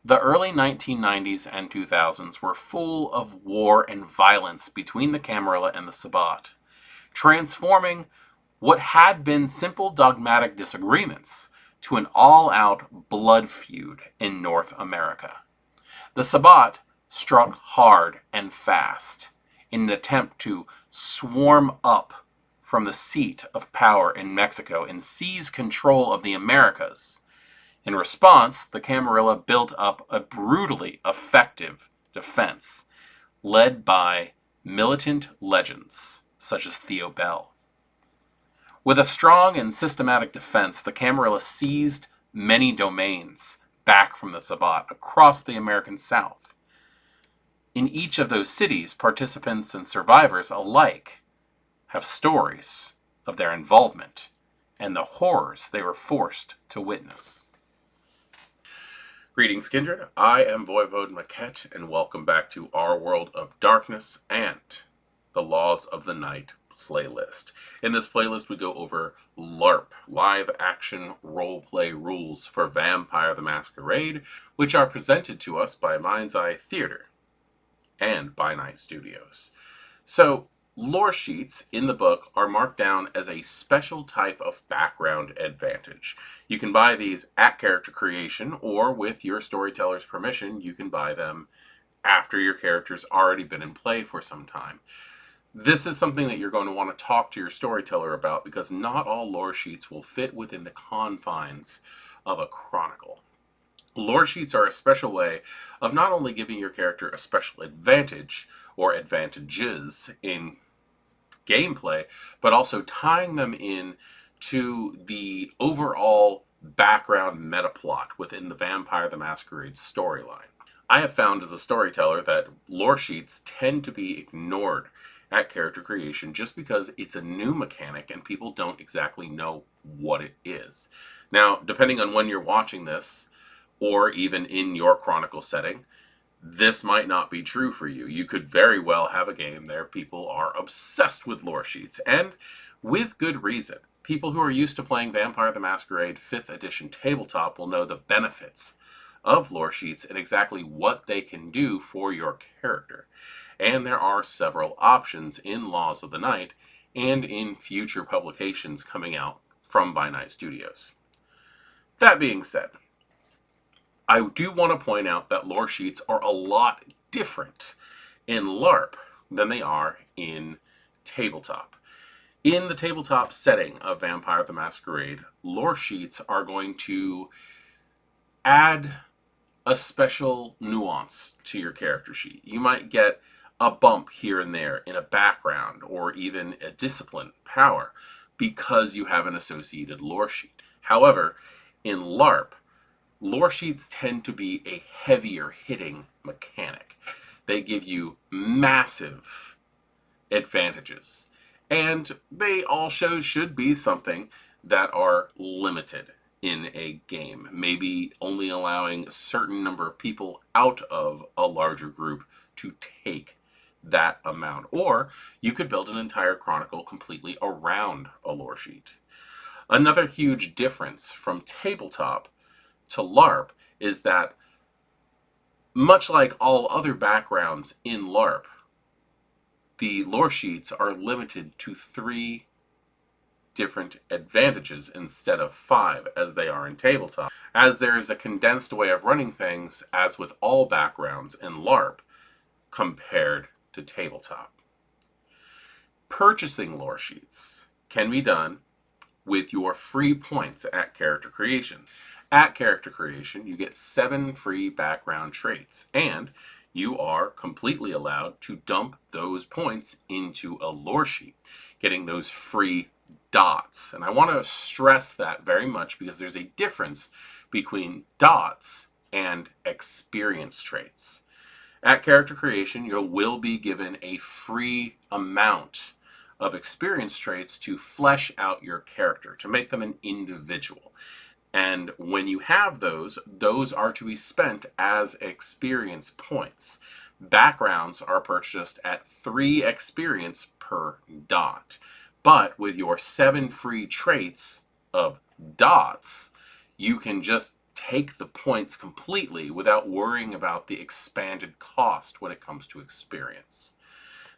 The early 1990s and 2000s were full of war and violence between the Camarilla and the Sabbat, transforming what had been simple dogmatic disagreements to an all-out blood feud in North America. The Sabbat struck hard and fast in an attempt to swarm up from the seat of power in Mexico and seize control of the Americas. In response, the Camarilla built up a brutally effective defense led by militant legends such as Theo Bell. With a strong and systematic defense, the Camarilla seized many domains back from the Sabbat across the American South. In each of those cities, participants and survivors alike have stories of their involvement and the horrors they were forced to witness. Greetings, kindred. I am Voivode Maquette, and welcome back to our World of Darkness and the Laws of the Night playlist. In this playlist, we go over LARP, live action roleplay rules for Vampire the Masquerade, which are presented to us by Mind's Eye Theater and By Night Studios. So, Loresheets in the book are marked down as a special type of background advantage. You can buy these at character creation, or with your storyteller's permission, you can buy them after your character's already been in play for some time. This is something that you're going to want to talk to your storyteller about because not all Loresheets will fit within the confines of a chronicle. Loresheets are a special way of not only giving your character a special advantage or advantages in gameplay, but also tying them in to the overall background meta plot within the Vampire the Masquerade storyline. I have found as a storyteller that Loresheets tend to be ignored at character creation just because it's a new mechanic and people don't exactly know what it is. Now, depending on when you're watching this, or even in your chronicle setting, this might not be true for you. You could very well have a game there people are obsessed with Loresheets, and with good reason. People who are used to playing Vampire the Masquerade 5th edition tabletop will know the benefits of Loresheets and exactly what they can do for your character. And there are several options in Laws of the Night and in future publications coming out from By Night Studios. That being said, I do want to point out that Loresheets are a lot different in LARP than they are in tabletop. In the tabletop setting of Vampire the Masquerade, Loresheets are going to add a special nuance to your character sheet. You might get a bump here and there in a background or even a discipline power because you have an associated lore sheet. However, in LARP, Loresheets tend to be a heavier hitting mechanic. They give you massive advantages. And they also should be something that are limited in a game. Maybe only allowing a certain number of people out of a larger group to take that amount. Or you could build an entire chronicle completely around a lore sheet. Another huge difference from tabletop to LARP is that, much like all other backgrounds in LARP, the lore sheets are limited to 3 different advantages instead of 5 as they are in tabletop, as there is a condensed way of running things as with all backgrounds in LARP compared to tabletop. Purchasing lore sheets can be done with your free points at character creation. At character creation, you get 7 free background traits, and you are completely allowed to dump those points into a lore sheet, getting those free dots. And I want to stress that very much because there's a difference between dots and experience traits. At character creation, you will be given a free amount of experience traits to flesh out your character, to make them an individual. And when you have those are to be spent as experience points. Backgrounds are purchased at 3 experience per dot. But with your 7 free traits of dots, you can just take the points completely without worrying about the expanded cost when it comes to experience.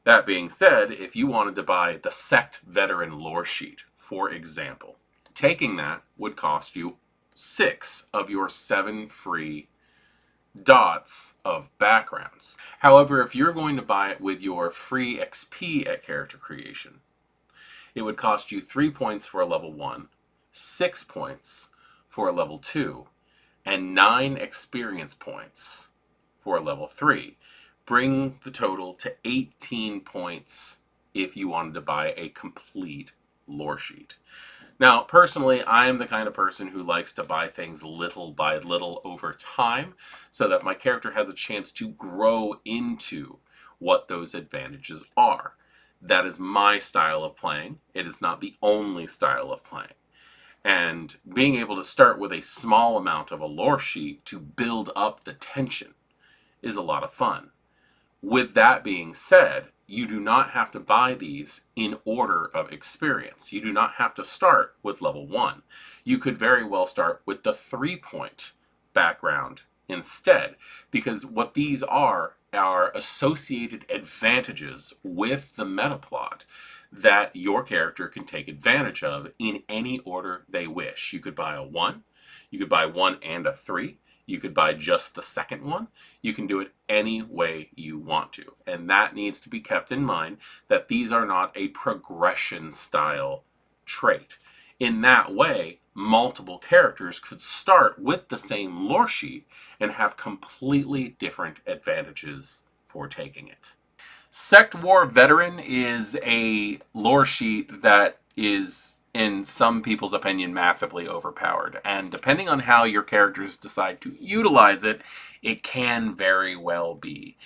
That being said, if you wanted to buy the Sect Veteran Loresheet, for example, taking that would cost you 6 of your 7 free dots of backgrounds. However, if you're going to buy it with your free XP at character creation, it would cost you 3 points for a level 1, 6 points for a level 2, and 9 experience points for a level 3. Bring the total to 18 points if you wanted to buy a complete lore sheet. Now, personally, I am the kind of person who likes to buy things little by little over time so that my character has a chance to grow into what those advantages are. That is my style of playing. It is not the only style of playing. And being able to start with a small amount of a lore sheet to build up the tension is a lot of fun. With that being said, you do not have to buy these in order of experience. You do not have to start with level 1. You could very well start with the 3-point background instead, because what these are associated advantages with the meta plot that your character can take advantage of in any order they wish. You could buy a 1, you could buy 1 and a 3, you could buy just the second one. You can do it any way you want to. And that needs to be kept in mind, that these are not a progression style trait. In that way, multiple characters could start with the same lore sheet and have completely different advantages for taking it. Sect War Veteran is a lore sheet that is, in some people's opinion, massively overpowered. And depending on how your characters decide to utilize it, it can very well be.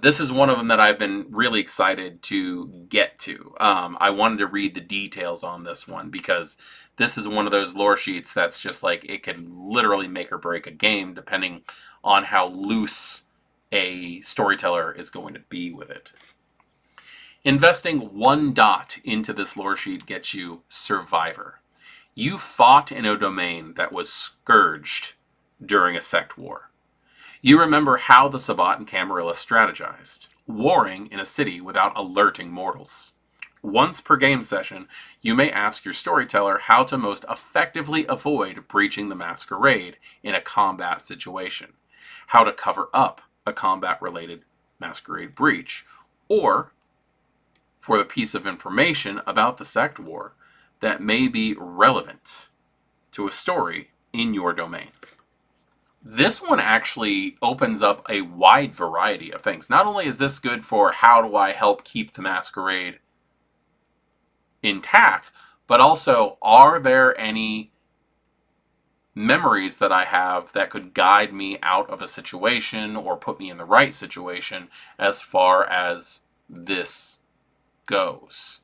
This is one of them that I've been really excited to get to. I wanted to read the details on this one because this is one of those lore sheets that's just like, it could literally make or break a game depending on how loose a storyteller is going to be with it. Investing 1 dot into this lore sheet gets you Survivor. You fought in a domain that was scourged during a sect war. You remember how the Sabbat and Camarilla strategized, warring in a city without alerting mortals. Once per game session, you may ask your storyteller how to most effectively avoid breaching the masquerade in a combat situation, how to cover up a combat-related masquerade breach, or for the piece of information about the sect war that may be relevant to a story in your domain. This one actually opens up a wide variety of things. Not only is this good for how do I help keep the masquerade intact, but also, are there any memories that I have that could guide me out of a situation or put me in the right situation as far as this goes.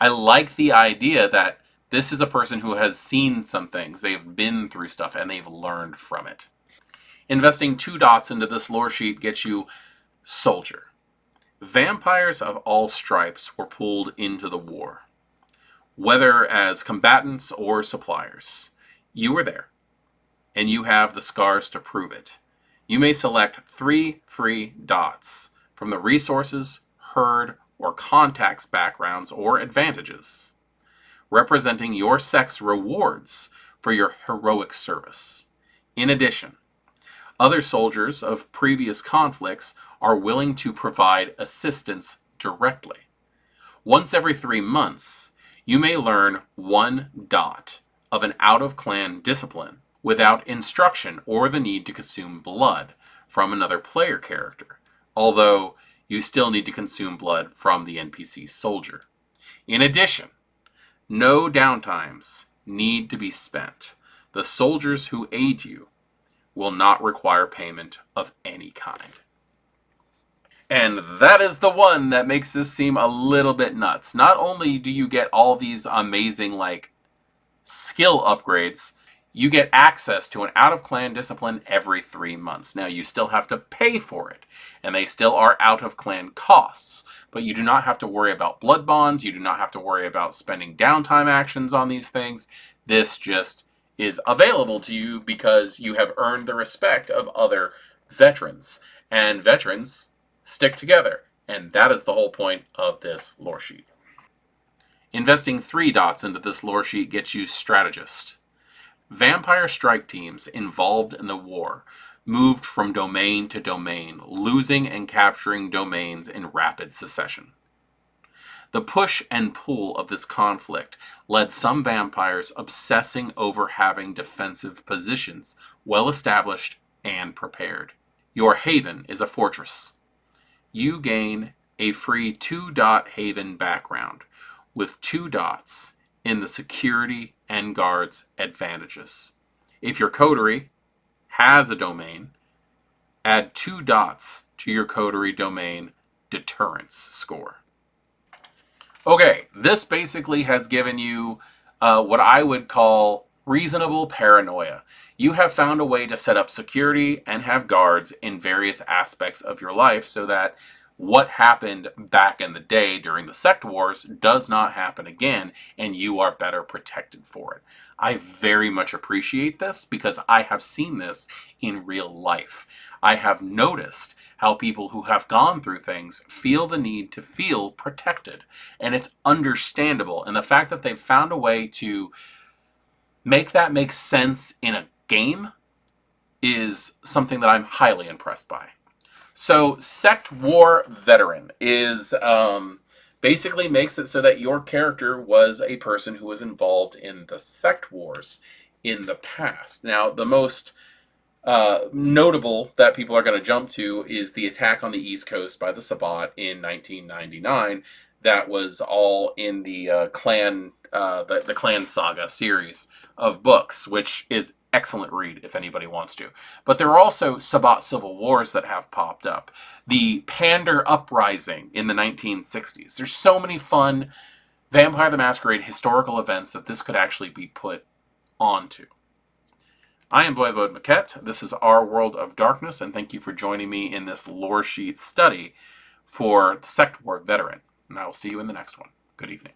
I like the idea that this is a person who has seen some things, they've been through stuff, and they've learned from it. Investing 2 dots into this lore sheet gets you Soldier. Vampires of all stripes were pulled into the war, whether as combatants or suppliers. You were there, and you have the scars to prove it. You may select 3 free dots from the resources, herd, or contacts backgrounds or advantages, representing your sect's rewards for your heroic service. In addition, other soldiers of previous conflicts are willing to provide assistance directly. Once every 3 months, you may learn 1 dot of an out-of-clan discipline without instruction or the need to consume blood from another player character, although you still need to consume blood from the NPC soldier. In addition, no downtimes need to be spent. The soldiers who aid you will not require payment of any kind. And that is the one that makes this seem a little bit nuts. Not only do you get all these amazing, skill upgrades, you get access to an out-of-clan discipline every 3 months. Now, you still have to pay for it, and they still are out-of-clan costs, but you do not have to worry about blood bonds, you do not have to worry about spending downtime actions on these things. This just is available to you because you have earned the respect of other veterans. And veterans stick together. And that is the whole point of this lore sheet. Investing 3 dots into this lore sheet gets you strategist. Vampire strike teams involved in the war moved from domain to domain, losing and capturing domains in rapid succession. The push and pull of this conflict led some vampires obsessing over having defensive positions well established and prepared. Your haven is a fortress. You gain a free 2-dot haven background with 2 dots in the security and guards advantages. If your coterie has a domain, add 2 dots to your coterie domain deterrence score. Okay, this basically has given you what I would call reasonable paranoia. You have found a way to set up security and have guards in various aspects of your life so that what happened back in the day during the Sect Wars does not happen again, and you are better protected for it. I very much appreciate this because I have seen this in real life. I have noticed how people who have gone through things feel the need to feel protected, and it's understandable. And the fact that they've found a way to make that make sense in a game is something that I'm highly impressed by. So Sect War Veteran is basically makes it so that your character was a person who was involved in the Sect Wars in the past. Now, the most notable that people are going to jump to is the attack on the East Coast by the Sabbat in 1999. That was all in the Clan Saga series of books, which is excellent read if anybody wants to. But there are also Sabbat civil wars that have popped up. The Pander Uprising in the 1960s. There's so many fun Vampire the Masquerade historical events that this could actually be put onto. I am Voivode Maquette. This is Our World of Darkness, and thank you for joining me in this lore sheet study for the Sect War Veteran. And I will see you in the next one. Good evening.